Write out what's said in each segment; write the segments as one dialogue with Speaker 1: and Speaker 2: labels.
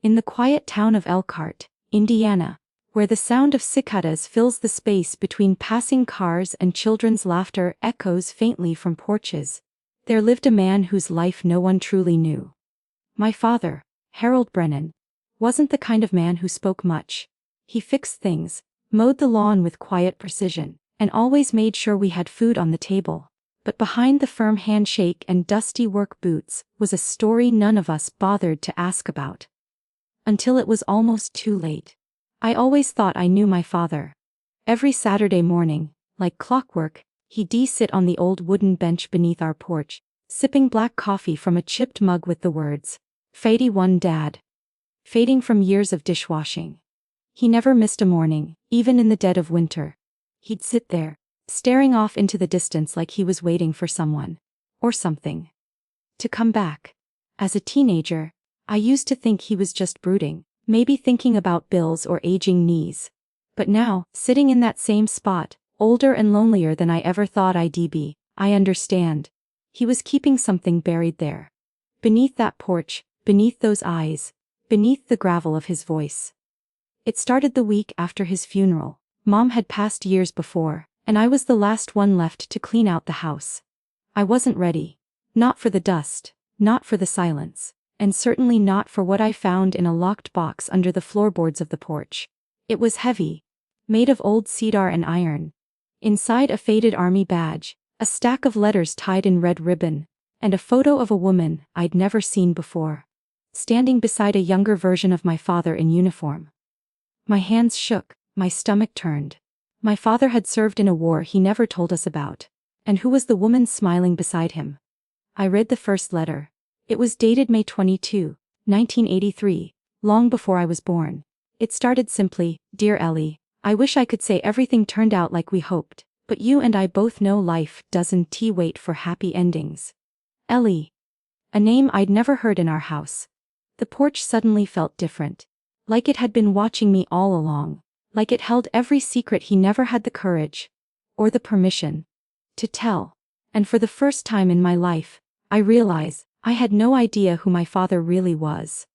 Speaker 1: in the quiet town of Elkhart, Indiana, where the sound of cicadas fills the space between passing cars and children's laughter echoes faintly from porches, there lived a man whose life no one truly knew. My father, Harold Brennan, wasn't the kind of man who spoke much. He fixed things, mowed the lawn with quiet precision, and always made sure we had food on the table. But behind the firm handshake and dusty work boots was a story none of us bothered to ask about. Until it was almost too late. I always thought I knew my father. Every Saturday morning, like clockwork, he'd sit on the old wooden bench beneath our porch, sipping black coffee from a chipped mug with the words, "Fading Dad." Fading from years of dishwashing. He never missed a morning, even in the dead of winter. He'd sit there, staring off into the distance like he was waiting for someone, or something, to come back. As a teenager, I used to think he was just brooding, maybe thinking about bills or aging knees. But now, sitting in that same spot, older and lonelier than I ever thought I'd be, I understand. He was keeping something buried there. Beneath that porch, beneath those eyes, beneath the gravel of his voice. It started the week after his funeral. Mom had passed years before, and I was the last one left to clean out the house. I wasn't ready. Not for the dust, not for the silence, and certainly not for what I found in a locked box under the floorboards of the porch. It was heavy, made of old cedar and iron. Inside a faded army badge, a stack of letters tied in red ribbon, and a photo of a woman I'd never seen before, standing beside a younger version of my father in uniform. My hands shook, my stomach turned. My father had served in a war he never told us about. And who was the woman smiling beside him? I read the first letter. It was dated May 22, 1983, long before I was born. It started simply, "Dear Ellie, I wish I could say everything turned out like we hoped, but you and I both know life doesn't wait for happy endings. Ellie." A name I'd never heard in our house. The porch suddenly felt different. Like it had been watching me all along. Like it held every secret he never had the courage, or the permission, to tell. And for the first time in my life, I realized I had no idea who my father really was.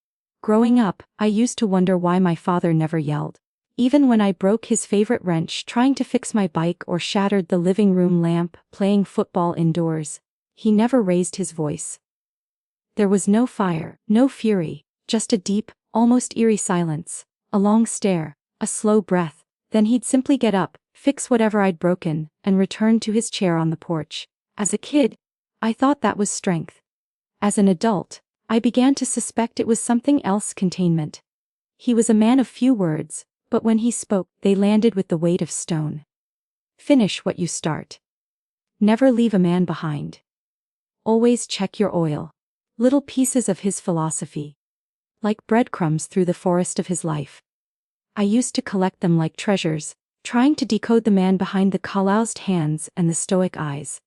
Speaker 1: Growing up, I used to wonder why my father never yelled. Even when I broke his favorite wrench trying to fix my bike or shattered the living room lamp playing football indoors, he never raised his voice. There was no fire, no fury, just a deep, almost eerie silence, a long stare, a slow breath. Then he'd simply get up, fix whatever I'd broken, and return to his chair on the porch. As a kid, I thought that was strength. As an adult, I began to suspect it was something else: containment. He was a man of few words, but when he spoke, they landed with the weight of stone. Finish what you start. Never leave a man behind. Always check your oil. Little pieces of his philosophy. Like breadcrumbs through the forest of his life. I used to collect them like treasures, trying to decode the man behind the calloused hands and the stoic eyes.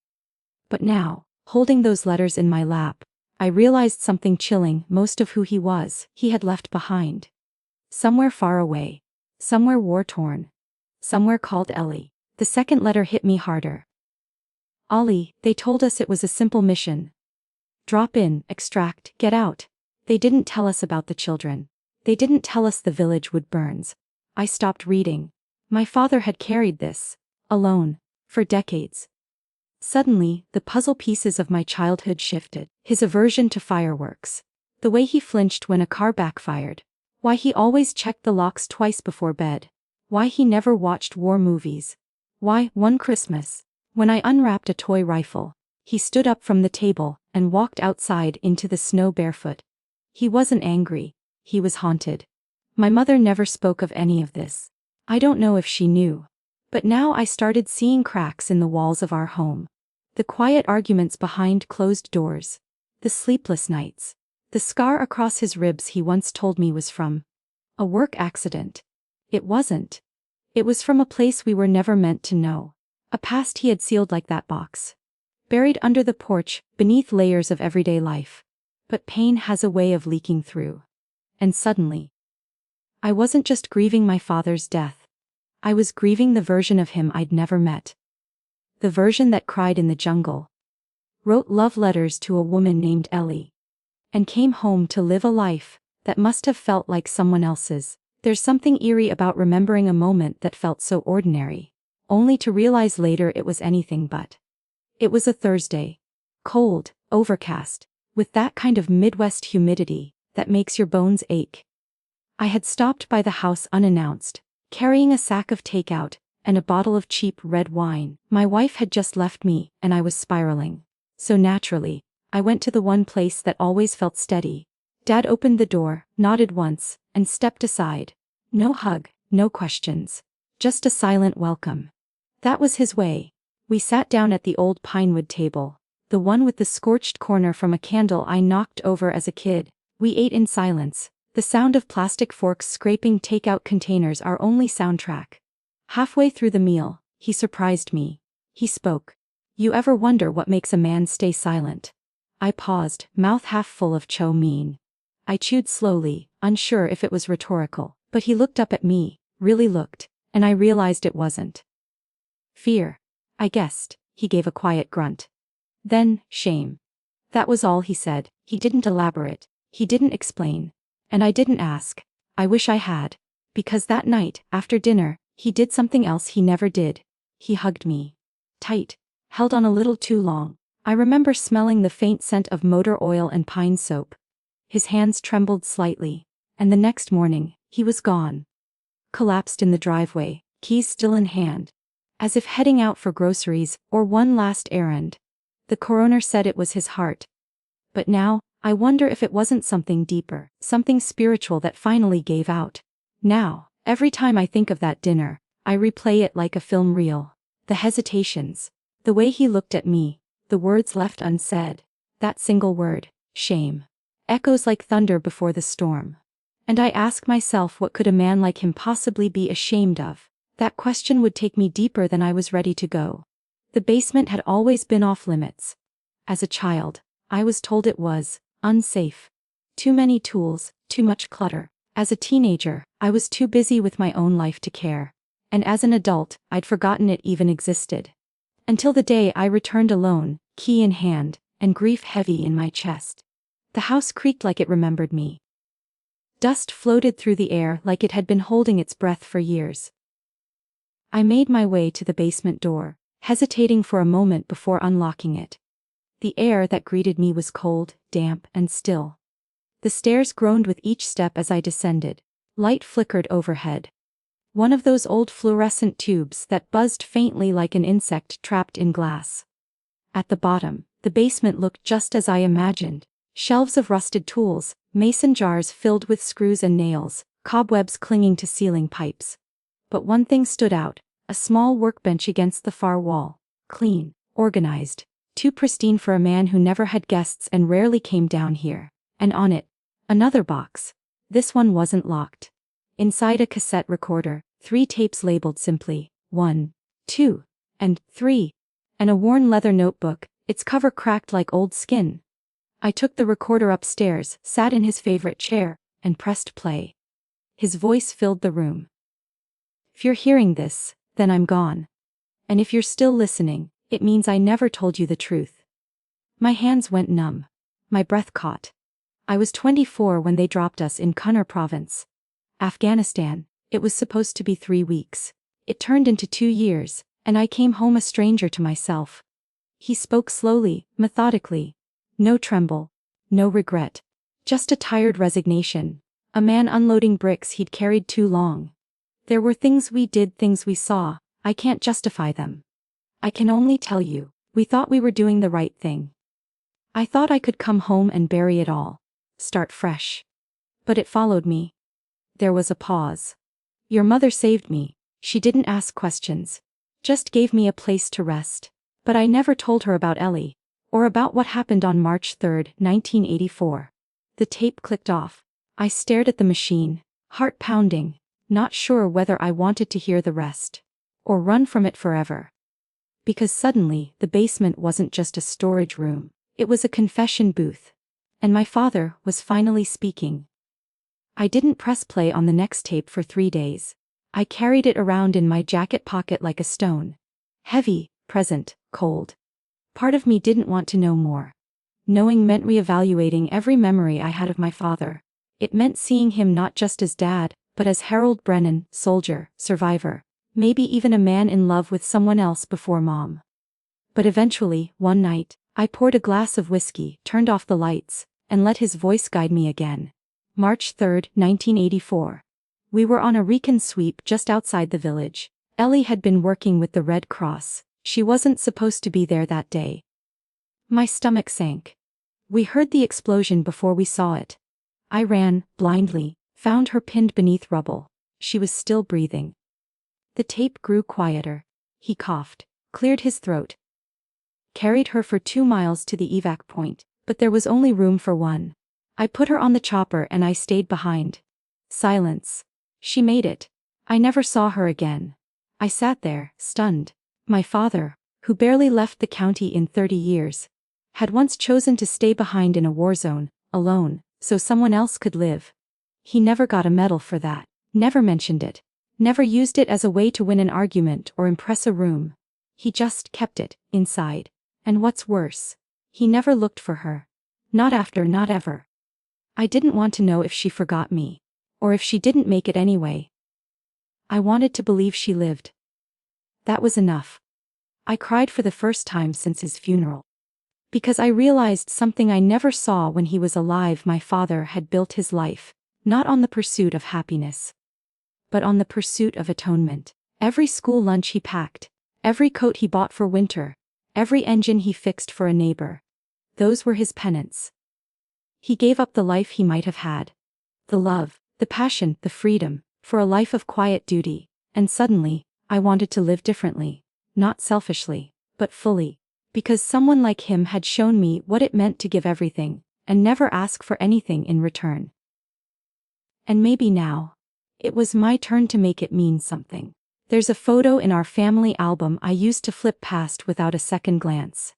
Speaker 1: But now, holding those letters in my lap, I realized something chilling: most of who he was, he had left behind. Somewhere far away. Somewhere war-torn. Somewhere called Ellie. The second letter hit me harder. Ollie, they told us it was a simple mission. Drop in, extract, get out. They didn't tell us about the children. They didn't tell us the village would burn. I stopped reading. My father had carried this, alone, for decades. Suddenly, the puzzle pieces of my childhood shifted. His aversion to fireworks. The way he flinched when a car backfired. Why he always checked the locks twice before bed. Why he never watched war movies. Why, one Christmas, when I unwrapped a toy rifle, he stood up from the table and walked outside into the snow barefoot. He wasn't angry. He was haunted. My mother never spoke of any of this. I don't know if she knew. But now I started seeing cracks in the walls of our home. The quiet arguments behind closed doors. The sleepless nights. The scar across his ribs he once told me was from a work accident. It wasn't. It was from a place we were never meant to know. A past he had sealed like that box. Buried under the porch, beneath layers of everyday life. But pain has a way of leaking through. And suddenly, I wasn't just grieving my father's death. I was grieving the version of him I'd never met. The version that cried in the jungle. Wrote love letters to a woman named Ellie. And came home to live a life that must have felt like someone else's. There's something eerie about remembering a moment that felt so ordinary, only to realize later it was anything but. It was a Thursday. Cold, overcast, with that kind of Midwest humidity that makes your bones ache. I had stopped by the house unannounced, carrying a sack of takeout and a bottle of cheap red wine. My wife had just left me, and I was spiraling. So naturally, I went to the one place that always felt steady. Dad opened the door, nodded once, and stepped aside. No hug, no questions. Just a silent welcome. That was his way. We sat down at the old pinewood table, the one with the scorched corner from a candle I knocked over as a kid. We ate in silence, the sound of plastic forks scraping takeout containers our only soundtrack. Halfway through the meal, he surprised me. He spoke. You ever wonder what makes a man stay silent? I paused, mouth half full of chow mein. I chewed slowly, unsure if it was rhetorical, but he looked up at me, really looked, and I realized it wasn't fear. I guessed. He gave a quiet grunt. Then, shame. That was all he said. He didn't elaborate. He didn't explain. And I didn't ask. I wish I had. Because that night, after dinner, he did something else he never did. He hugged me. Tight. Held on a little too long. I remember smelling the faint scent of motor oil and pine soap. His hands trembled slightly. And the next morning, he was gone. Collapsed in the driveway, keys still in hand. As if heading out for groceries or one last errand. The coroner said it was his heart. But now, I wonder if it wasn't something deeper, something spiritual that finally gave out. Now, every time I think of that dinner, I replay it like a film reel. The hesitations, the way he looked at me, the words left unsaid. That single word, shame, echoes like thunder before the storm. And I ask myself, what could a man like him possibly be ashamed of? That question would take me deeper than I was ready to go. The basement had always been off limits. As a child, I was told it was unsafe. Too many tools, too much clutter. As a teenager, I was too busy with my own life to care. And as an adult, I'd forgotten it even existed. Until the day I returned alone, key in hand, and grief heavy in my chest. The house creaked like it remembered me. Dust floated through the air like it had been holding its breath for years. I made my way to the basement door, hesitating for a moment before unlocking it. The air that greeted me was cold, damp, and still. The stairs groaned with each step as I descended. Light flickered overhead. One of those old fluorescent tubes that buzzed faintly like an insect trapped in glass. At the bottom, the basement looked just as I imagined. Shelves of rusted tools, mason jars filled with screws and nails, cobwebs clinging to ceiling pipes. But one thing stood out, a small workbench against the far wall. Clean, organized, too pristine for a man who never had guests and rarely came down here. And on it, another box. This one wasn't locked. Inside a cassette recorder, 3 tapes labeled simply, 1, 2, and 3. And a worn leather notebook, its cover cracked like old skin. I took the recorder upstairs, sat in his favorite chair, and pressed play. His voice filled the room. If you're hearing this, then I'm gone. And if you're still listening, it means I never told you the truth. My hands went numb. My breath caught. I was 24 when they dropped us in Kunar province. Afghanistan. It was supposed to be 3 weeks. It turned into 2 years, and I came home a stranger to myself. He spoke slowly, methodically. No tremble. No regret. Just a tired resignation. A man unloading bricks he'd carried too long. There were things we did, things we saw. I can't justify them. I can only tell you, we thought we were doing the right thing. I thought I could come home and bury it all. Start fresh. But it followed me. There was a pause. Your mother saved me. She didn't ask questions. Just gave me a place to rest. But I never told her about Ellie. Or about what happened on March 3, 1984. The tape clicked off. I stared at the machine, heart pounding. Not sure whether I wanted to hear the rest. Or run from it forever. Because suddenly, the basement wasn't just a storage room. It was a confession booth. And my father was finally speaking. I didn't press play on the next tape for 3 days. I carried it around in my jacket pocket like a stone. Heavy, present, cold. Part of me didn't want to know more. Knowing meant reevaluating every memory I had of my father. It meant seeing him not just as dad, but as Harold Brennan, soldier, survivor, maybe even a man in love with someone else before mom. But eventually, one night, I poured a glass of whiskey, turned off the lights, and let his voice guide me again. March 3, 1984. We were on a recon sweep just outside the village. Ellie had been working with the Red Cross. She wasn't supposed to be there that day. My stomach sank. We heard the explosion before we saw it. I ran, blindly, found her pinned beneath rubble. She was still breathing. The tape grew quieter. He coughed, cleared his throat. Carried her for 2 miles to the evac point, but there was only room for one. I put her on the chopper and I stayed behind. Silence. She made it. I never saw her again. I sat there, stunned. My father, who barely left the county in 30 years, had once chosen to stay behind in a war zone, alone, so someone else could live. He never got a medal for that, never mentioned it, never used it as a way to win an argument or impress a room. He just kept it, inside. And what's worse, he never looked for her. Not after, not ever. I didn't want to know if she forgot me, or if she didn't make it anyway. I wanted to believe she lived. That was enough. I cried for the first time since his funeral. Because I realized something I never saw when he was alive. My father had built his life, not on the pursuit of happiness, but on the pursuit of atonement. Every school lunch he packed, every coat he bought for winter, every engine he fixed for a neighbor. Those were his penance. He gave up the life he might have had. The love, the passion, the freedom, for a life of quiet duty. And suddenly, I wanted to live differently. Not selfishly, but fully. Because someone like him had shown me what it meant to give everything, and never ask for anything in return. And maybe now, it was my turn to make it mean something. There's a photo in our family album I used to flip past without a second glance.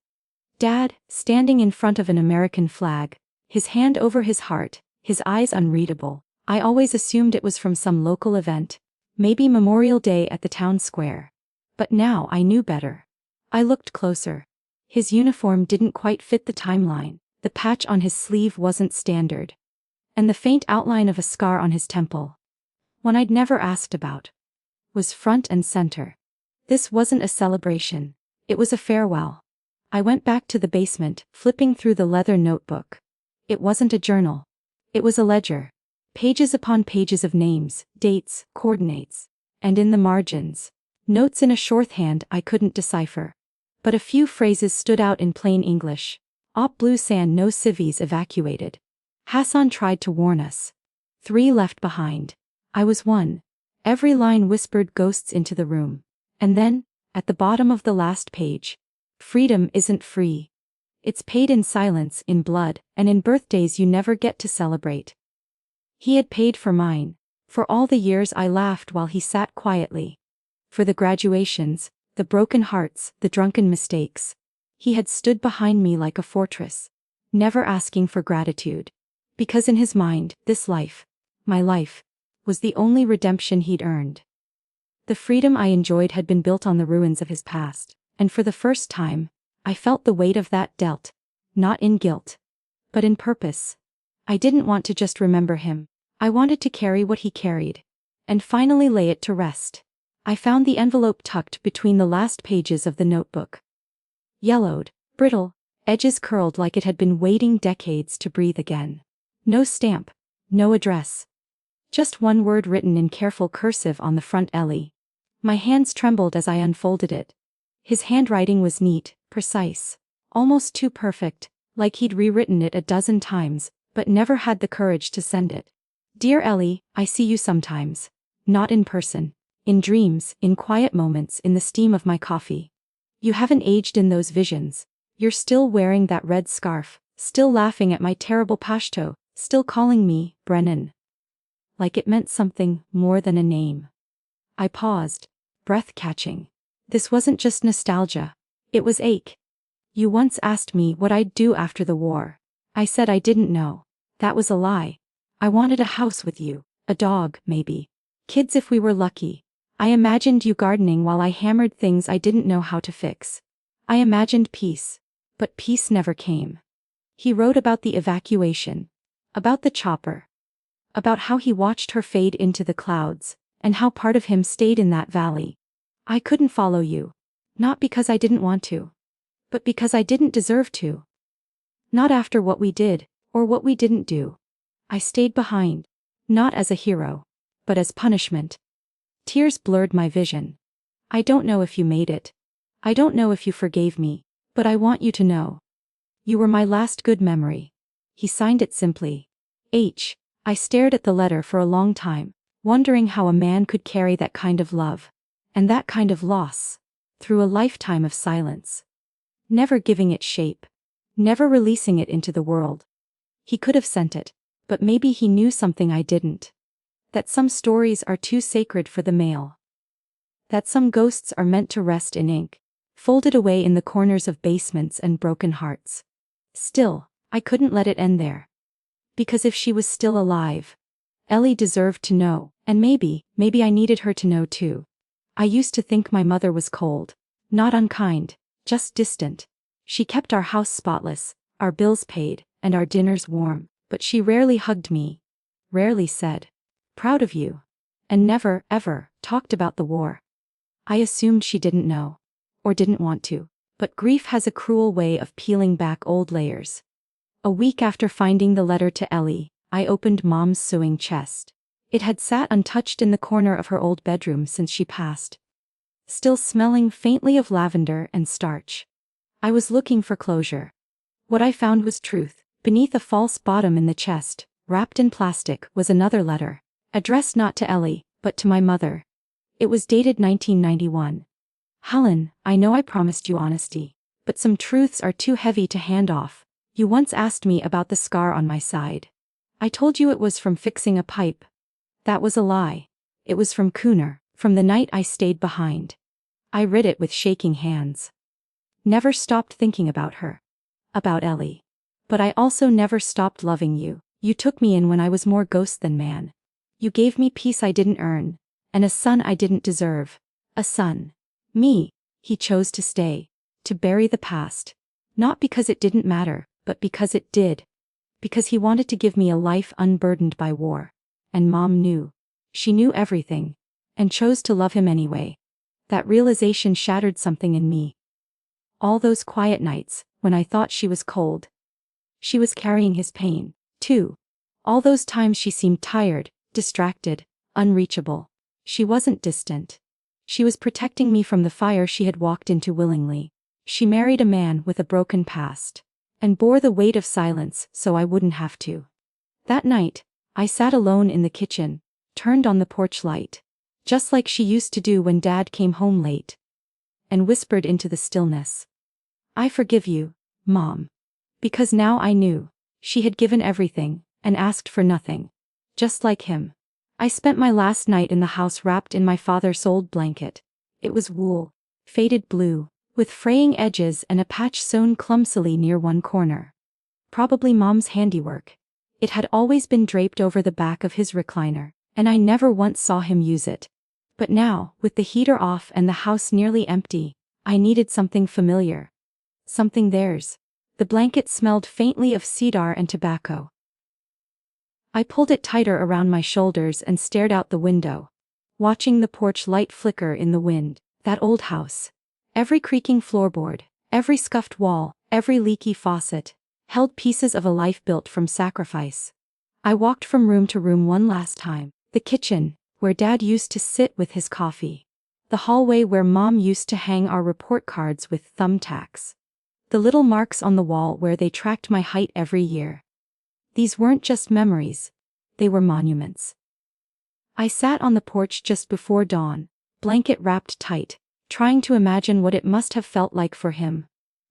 Speaker 1: Dad, standing in front of an American flag, his hand over his heart, his eyes unreadable. I always assumed it was from some local event, maybe Memorial Day at the town square. But now I knew better. I looked closer. His uniform didn't quite fit the timeline, the patch on his sleeve wasn't standard, and the faint outline of a scar on his temple, one I'd never asked about, was front and center. This wasn't a celebration. It was a farewell. I went back to the basement, flipping through the leather notebook. It wasn't a journal. It was a ledger. Pages upon pages of names, dates, coordinates, and in the margins, notes in a shorthand I couldn't decipher. But a few phrases stood out in plain English. Op Blue Sand, no civvies evacuated. Hassan tried to warn us. 3 left behind. I was 1. Every line whispered ghosts into the room. And then, at the bottom of the last page, freedom isn't free. It's paid in silence, in blood, and in birthdays you never get to celebrate. He had paid for mine, for all the years I laughed while he sat quietly. For the graduations, the broken hearts, the drunken mistakes. He had stood behind me like a fortress, never asking for gratitude. Because in his mind, this life, my life, was the only redemption he'd earned. The freedom I enjoyed had been built on the ruins of his past, and for the first time, I felt the weight of that dealt, not in guilt, but in purpose. I didn't want to just remember him. I wanted to carry what he carried, and finally lay it to rest. I found the envelope tucked between the last pages of the notebook. Yellowed, brittle, edges curled like it had been waiting decades to breathe again. No stamp, no address. Just one word written in careful cursive on the front. Ellie. My hands trembled as I unfolded it. His handwriting was neat, precise, almost too perfect, like he'd rewritten it a dozen times, but never had the courage to send it. Dear Ellie, I see you sometimes. Not in person. In dreams, in quiet moments, in the steam of my coffee. You haven't aged in those visions. You're still wearing that red scarf, still laughing at my terrible pashto, still calling me, Brennan. Like it meant something more than a name. I paused, breath catching. This wasn't just nostalgia. It was ache. You once asked me what I'd do after the war. I said I didn't know. That was a lie. I wanted a house with you, a dog, maybe. Kids if we were lucky. I imagined you gardening while I hammered things I didn't know how to fix. I imagined peace. But peace never came. He wrote about the evacuation. About the chopper. about how he watched her fade into the clouds, and how part of him stayed in that valley. I couldn't follow you. Not because I didn't want to. But because I didn't deserve to. Not after what we did, or what we didn't do. I stayed behind. Not as a hero. But as punishment. Tears blurred my vision. I don't know if you made it. I don't know if you forgave me. But I want you to know. You were my last good memory. He signed it simply. H. I stared at the letter for a long time, wondering how a man could carry that kind of love. And that kind of loss. Through a lifetime of silence. Never giving it shape. Never releasing it into the world. He could have sent it, but maybe he knew something I didn't. That some stories are too sacred for the mail. That some ghosts are meant to rest in ink, folded away in the corners of basements and broken hearts. Still, I couldn't let it end there. Because if she was still alive, Ellie deserved to know, and maybe I needed her to know too. I used to think my mother was cold, not unkind, just distant. She kept our house spotless, our bills paid, and our dinners warm, but she rarely hugged me, rarely said, "Proud of you," and never, ever, talked about the war. I assumed she didn't know, or didn't want to, but grief has a cruel way of peeling back old layers. A week after finding the letter to Ellie, I opened Mom's sewing chest. It had sat untouched in the corner of her old bedroom since she passed. Still smelling faintly of lavender and starch. I was looking for closure. What I found was truth. Beneath a false bottom in the chest, wrapped in plastic, was another letter. Addressed not to Ellie, but to my mother. It was dated 1991. Helen, I know I promised you honesty, but some truths are too heavy to hand off. You once asked me about the scar on my side. I told you it was from fixing a pipe. That was a lie. It was from Cooner, from the night I stayed behind. I read it with shaking hands. Never stopped thinking about her. About Ellie. But I also never stopped loving you. You took me in when I was more ghost than man. You gave me peace I didn't earn, and a son I didn't deserve. A son. Me. He chose to stay. To bury the past. Not because it didn't matter, but because it did. Because he wanted to give me a life unburdened by war. And Mom knew. She knew everything. And chose to love him anyway. That realization shattered something in me. All those quiet nights, when I thought she was cold. She was carrying his pain, too. All those times she seemed tired, distracted, unreachable. She wasn't distant. She was protecting me from the fire she had walked into willingly. She married a man with a broken past. And bore the weight of silence so I wouldn't have to. That night, I sat alone in the kitchen, turned on the porch light. Just like she used to do when Dad came home late. And whispered into the stillness. I forgive you, Mom. Because now I knew. She had given everything, and asked for nothing. Just like him. I spent my last night in the house wrapped in my father's old blanket. It was wool. Faded blue. With fraying edges and a patch sewn clumsily near one corner. Probably Mom's handiwork. It had always been draped over the back of his recliner, and I never once saw him use it. But now, with the heater off and the house nearly empty, I needed something familiar. Something theirs. The blanket smelled faintly of cedar and tobacco. I pulled it tighter around my shoulders and stared out the window. Watching the porch light flicker in the wind. That old house. Every creaking floorboard, every scuffed wall, every leaky faucet, held pieces of a life built from sacrifice. I walked from room to room one last time. The kitchen, where Dad used to sit with his coffee. The hallway where Mom used to hang our report cards with thumbtacks. The little marks on the wall where they tracked my height every year. These weren't just memories. They were monuments. I sat on the porch just before dawn, blanket wrapped tight, trying to imagine what it must have felt like for him.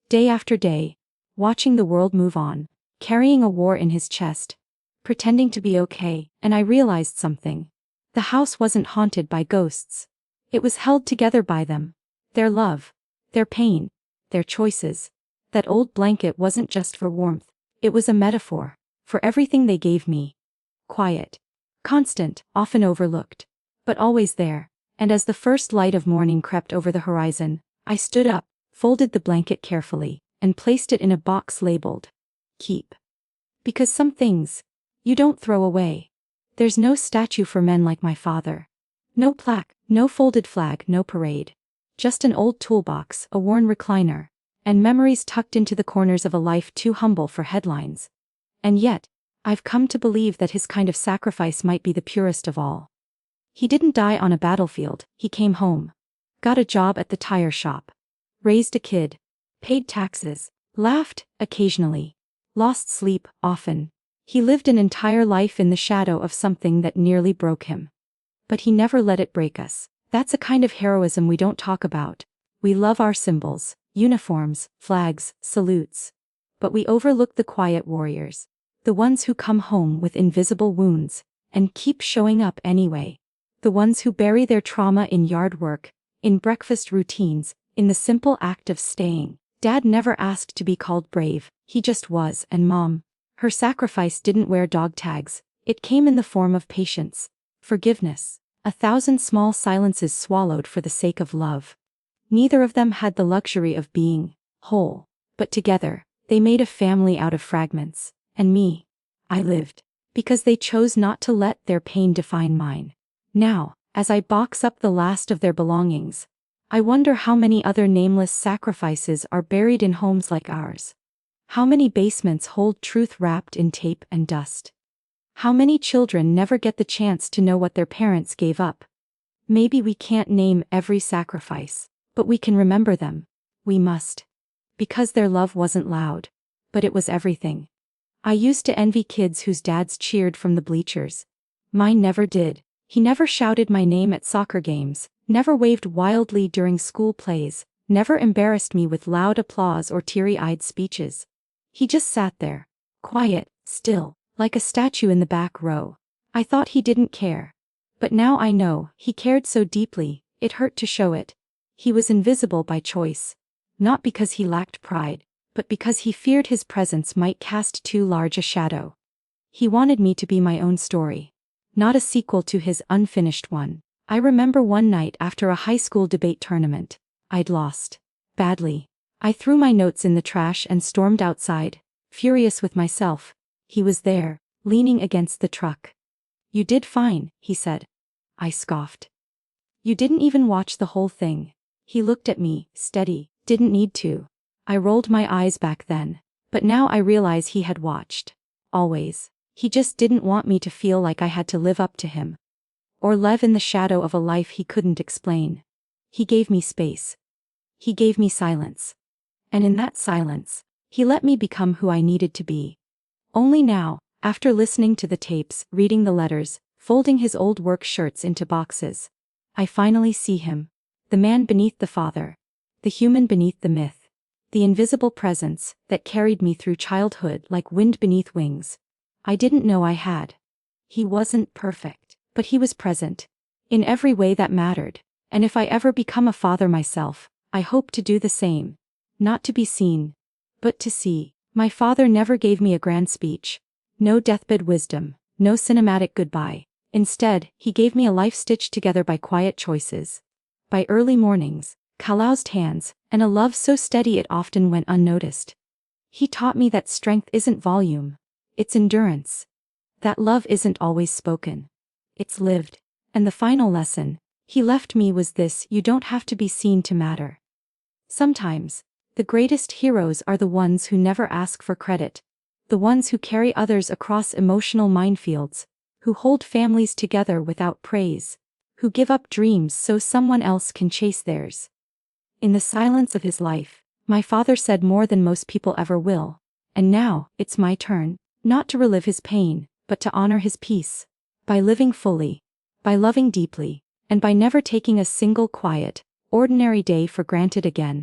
Speaker 1: Day after day, watching the world move on, carrying a war in his chest, pretending to be okay, and I realized something. The house wasn't haunted by ghosts. It was held together by them. Their love. Their pain. Their choices. That old blanket wasn't just for warmth. It was a metaphor. For everything they gave me. Quiet. Constant, often overlooked. But always there. And as the first light of morning crept over the horizon, I stood up, folded the blanket carefully, and placed it in a box labeled, Keep. Because some things, you don't throw away. There's no statue for men like my father. No plaque, no folded flag, no parade. Just an old toolbox, a worn recliner, and memories tucked into the corners of a life too humble for headlines. And yet, I've come to believe that his kind of sacrifice might be the purest of all. He didn't die on a battlefield, he came home. Got a job at the tire shop. Raised a kid. Paid taxes. Laughed, occasionally. Lost sleep, often. He lived an entire life in the shadow of something that nearly broke him. But he never let it break us. That's a kind of heroism we don't talk about. We love our symbols, uniforms, flags, salutes. But we overlook the quiet warriors. The ones who come home with invisible wounds, and keep showing up anyway. The ones who bury their trauma in yard work, in breakfast routines, in the simple act of staying. Dad never asked to be called brave, he just was, and Mom. Her sacrifice didn't wear dog tags, it came in the form of patience, forgiveness, 1,000 small silences swallowed for the sake of love. Neither of them had the luxury of being whole, but together, they made a family out of fragments. And me, I lived. Because they chose not to let their pain define mine. Now, as I box up the last of their belongings, I wonder how many other nameless sacrifices are buried in homes like ours. How many basements hold truth wrapped in tape and dust? How many children never get the chance to know what their parents gave up? Maybe we can't name every sacrifice, but we can remember them. We must. Because their love wasn't loud, but it was everything. I used to envy kids whose dads cheered from the bleachers. Mine never did. He never shouted my name at soccer games, never waved wildly during school plays, never embarrassed me with loud applause or teary-eyed speeches. He just sat there, quiet, still, like a statue in the back row. I thought he didn't care. But now I know, he cared so deeply, it hurt to show it. He was invisible by choice. Not because he lacked pride, but because he feared his presence might cast too large a shadow. He wanted me to be my own story. Not a sequel to his unfinished one. I remember one night after a high school debate tournament. I'd lost. Badly. I threw my notes in the trash and stormed outside, furious with myself. He was there, leaning against the truck. "You did fine," he said. I scoffed. "You didn't even watch the whole thing." He looked at me, steady, didn't need to. I rolled my eyes back then, but now I realize he had watched. Always. He just didn't want me to feel like I had to live up to him. Or live in the shadow of a life he couldn't explain. He gave me space. He gave me silence. And in that silence, he let me become who I needed to be. Only now, after listening to the tapes, reading the letters, folding his old work shirts into boxes, I finally see him. The man beneath the father. The human beneath the myth. The invisible presence that carried me through childhood like wind beneath wings. I didn't know I had. He wasn't perfect, but he was present. In every way that mattered. And if I ever become a father myself, I hope to do the same. Not to be seen, but to see. My father never gave me a grand speech. No deathbed wisdom, no cinematic goodbye. Instead, he gave me a life stitched together by quiet choices. By early mornings, calloused hands, and a love so steady it often went unnoticed. He taught me that strength isn't volume. It's endurance. That love isn't always spoken. It's lived. And the final lesson he left me was this: you don't have to be seen to matter. Sometimes, the greatest heroes are the ones who never ask for credit. The ones who carry others across emotional minefields. Who hold families together without praise. Who give up dreams so someone else can chase theirs. In the silence of his life, my father said more than most people ever will. And now, it's my turn. Not to relive his pain, but to honor his peace. By living fully. By loving deeply. And by never taking a single quiet, ordinary day for granted again.